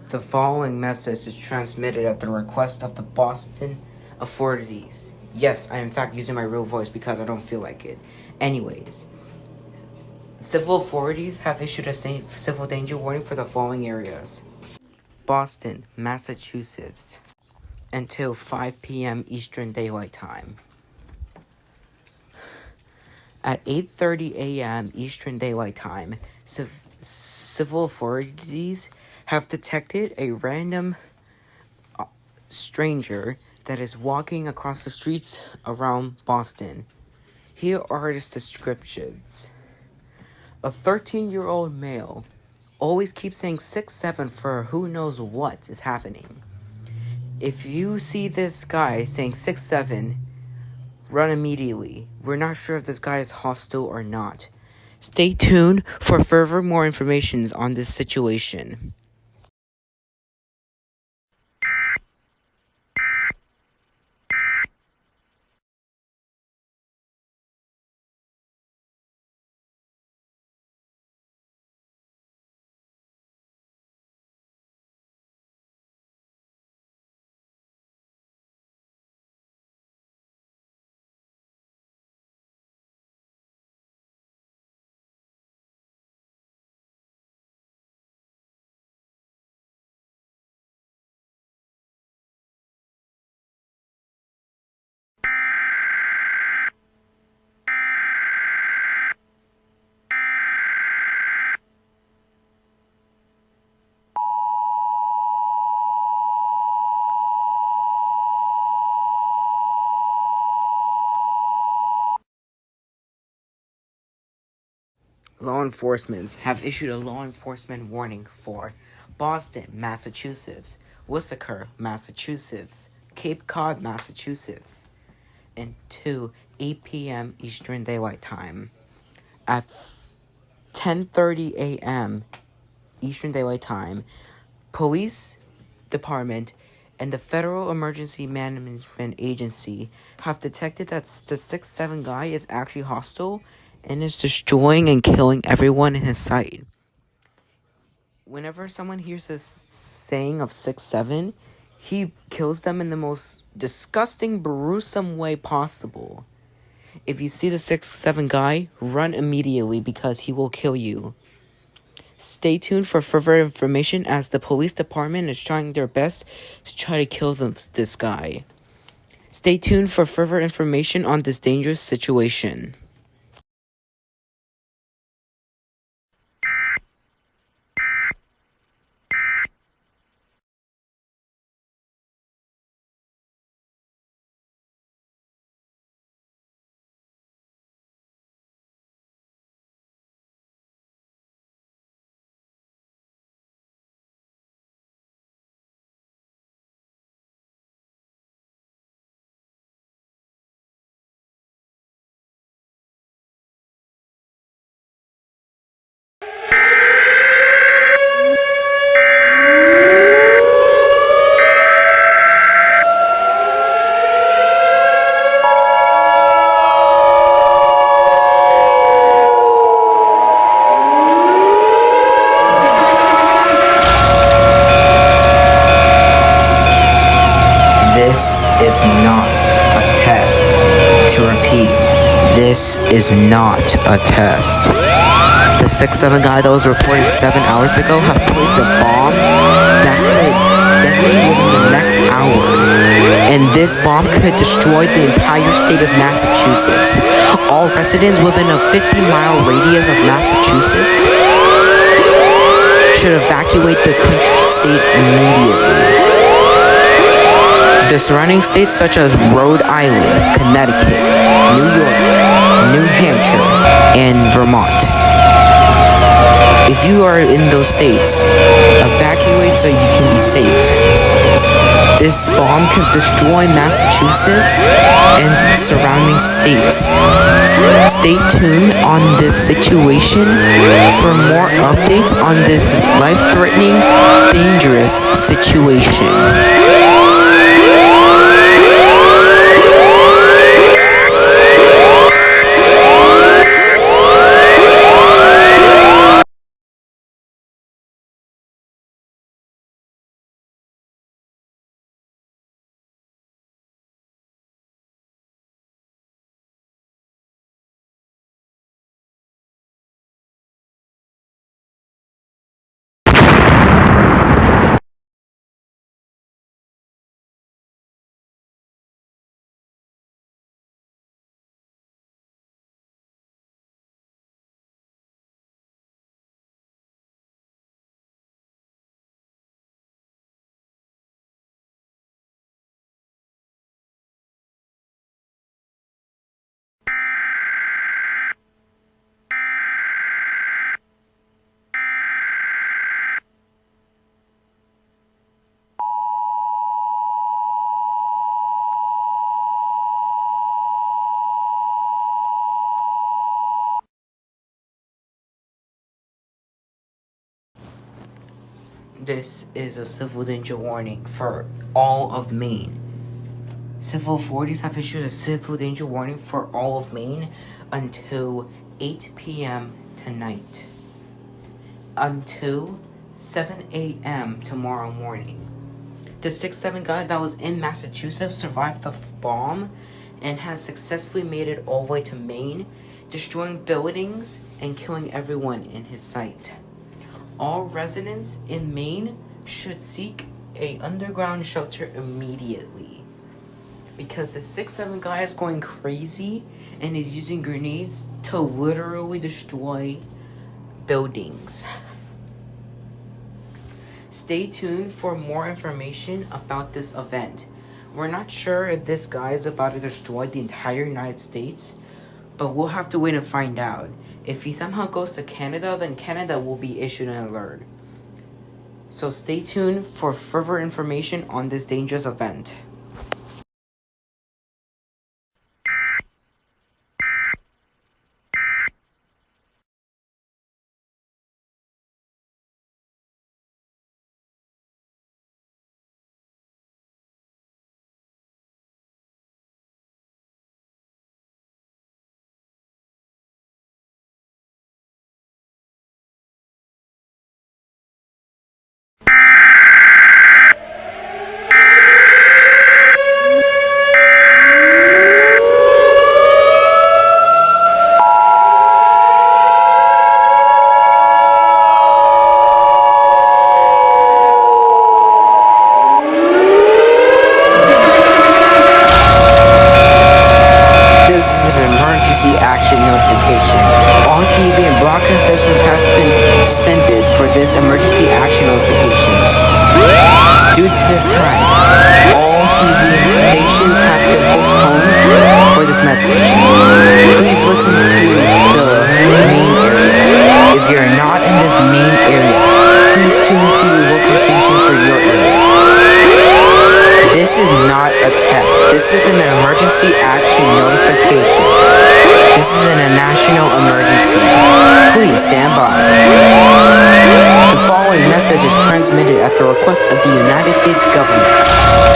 The following message is transmitted at the request of the Boston authorities. Yes, I am in fact using my real voice because I don't feel like it. Anyways, civil authorities have issued a civil danger warning for the following areas: Boston, Massachusetts, until 5 p.m. Eastern Daylight Time. At 8:30 a.m. Eastern Daylight Time, civil authorities have detected a random stranger that is walking across the streets around Boston. Here are his descriptions. A 13-year-old male always keeps saying 6'7" for who knows what is happening. If you see this guy saying 6'7", run immediately. We're not sure if this guy is hostile or not. Stay tuned for further more information on this situation. Law enforcement have issued a law enforcement warning for Boston, Massachusetts, Worcester, Massachusetts, Cape Cod, Massachusetts, until 8 p.m. Eastern Daylight Time. At 10:30 a.m. Eastern Daylight Time, Police Department and the Federal Emergency Management Agency have detected that the 6'7" guy is actually hostile and is destroying and killing everyone in his sight. Whenever someone hears this saying of 6'7", he kills them in the most disgusting, gruesome way possible. If you see the 6'7" guy, run immediately because he will kill you. Stay tuned for further information as the police department is trying their best to try to kill this guy. Stay tuned for further information on this dangerous situation. This is not a test. To repeat, this is not a test. The 6'7" guy that was reported 7 hours ago have placed a bomb that could detonate within the next hour. And this bomb could destroy the entire state of Massachusetts. All residents within a 50-mile radius of Massachusetts should evacuate the country state immediately. The surrounding states such as Rhode Island, Connecticut, New York, New Hampshire, and Vermont. If you are in those states, evacuate so you can be safe. This bomb can destroy Massachusetts and surrounding states. Stay tuned on this situation for more updates on this life-threatening, dangerous situation. This is a civil danger warning for all of Maine. Civil authorities have issued a civil danger warning for all of Maine until 8 p.m. tonight. Until 7 a.m. tomorrow morning. The 6'7" guy that was in Massachusetts survived the bomb and has successfully made it all the way to Maine, destroying buildings and killing everyone in his sight. All residents in Maine should seek an underground shelter immediately, because the 6'7" guy is going crazy and is using grenades to literally destroy buildings. Stay tuned for more information about this event. We're not sure if this guy is about to destroy the entire United States, but we'll have to wait and find out. If he somehow goes to Canada, then Canada will be issued an alert. So stay tuned for further information on this dangerous event. Action notification. All TV and broadcast systems has been suspended for this emergency action notifications. Due to this time, all TV stations have been postponed for this message. Please listen to the main area. If you're not in this main area, please tune to your local station for your area. This is not a test. This is an emergency action notification. This is a national emergency. Please stand by. The following message is transmitted at the request of the United States government.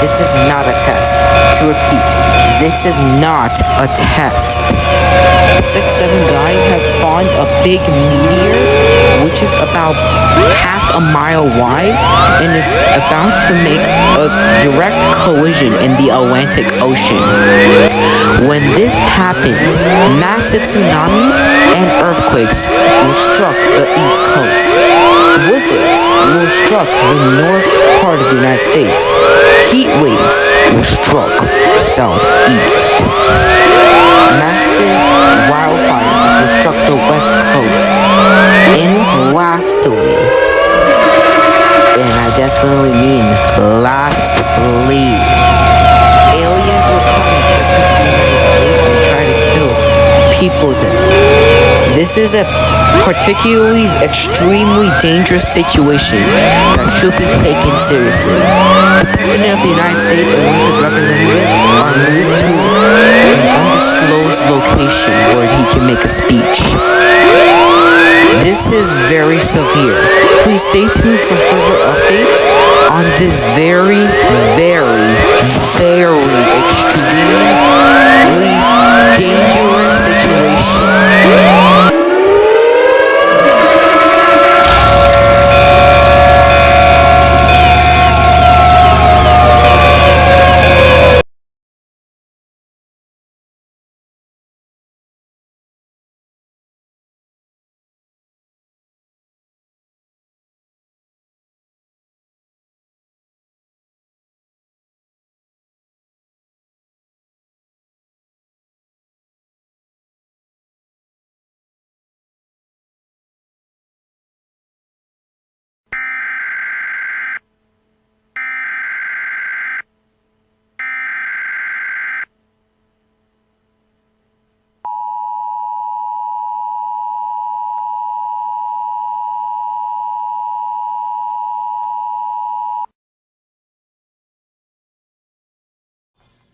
This is not a test. To repeat, this is not a test. 6'7" guy has spawned a big meteor, which is about half a mile wide and is about to make a direct collision in the Atlantic Ocean. When this happens, massive tsunamis and earthquakes will struck the East Coast. Blizzards will struck the north part of the United States. Heat waves will struck southeast. Massive wildfires will struck the west coast. And lastly, and I definitely mean lastly, aliens will come to the United States and try to kill people there. This is a particularly extremely dangerous situation that should be taken seriously. The President of the United States and one of his representatives are moved to an undisclosed location where he can make a speech. This is very severe. Please stay tuned for further updates on this very, very, very extremely dangerous situation.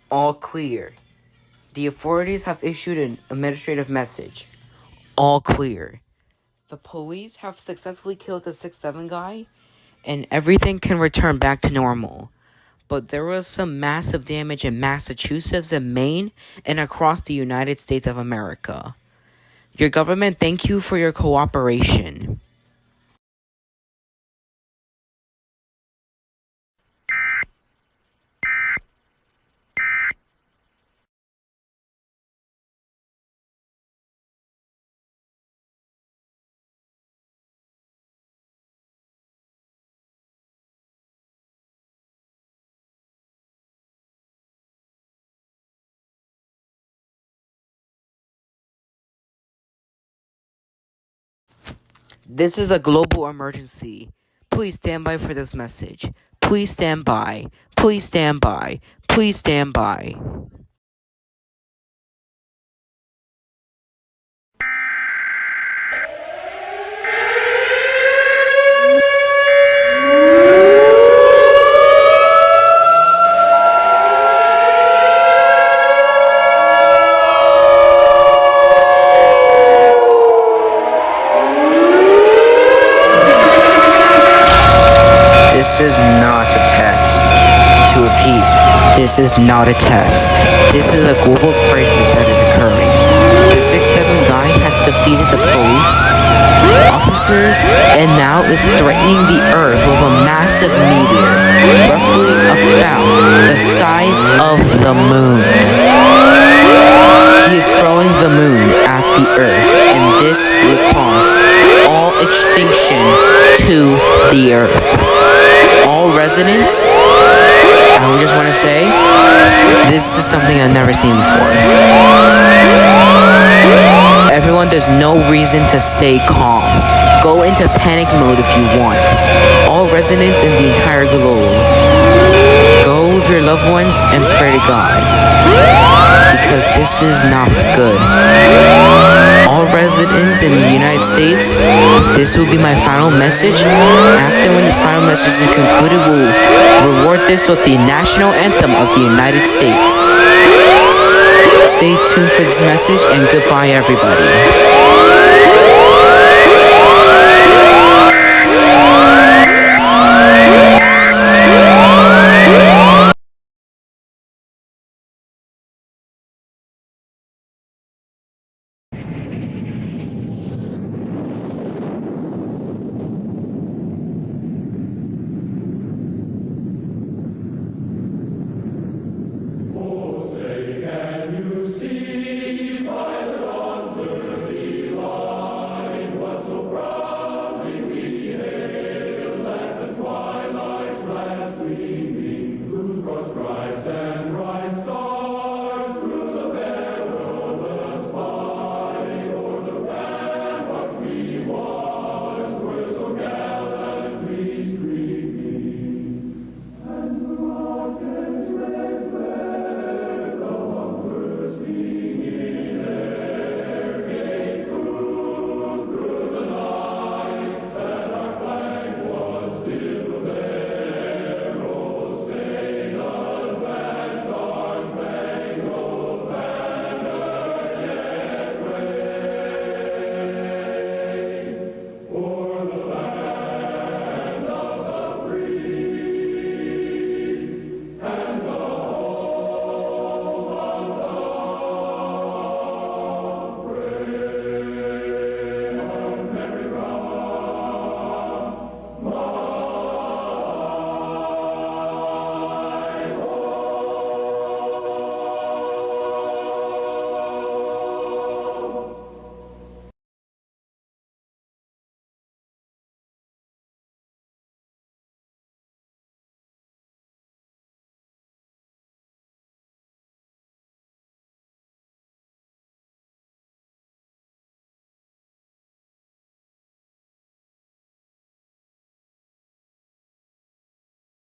All clear. The authorities have issued an administrative message. All clear. The police have successfully killed the 6'7" guy, and everything can return back to normal. But there was some massive damage in Massachusetts and Maine and across the United States of America. Your government, thank you for your cooperation. This is a global emergency. Please stand by for this message. Please stand by. Please stand by. Please stand by. This is not a test. To repeat, this is not a test. This is a global crisis that is occurring. The 6'7" guy has defeated the police officers and now is threatening the Earth with a massive meteor, roughly about the size of the moon. He is throwing the moon at the Earth, and this will cause all extinction to the Earth. All residents, I just want to say, this is something I've never seen before. Everyone, there's no reason to stay calm. Go into panic mode if you want. All residents in the entire globe, go with your loved ones and pray to God, because this is not good. All residents in the United States, this will be my final message. After when this final message is concluded, we'll reward this with the national anthem of the United States. Stay tuned for this message, and goodbye, everybody.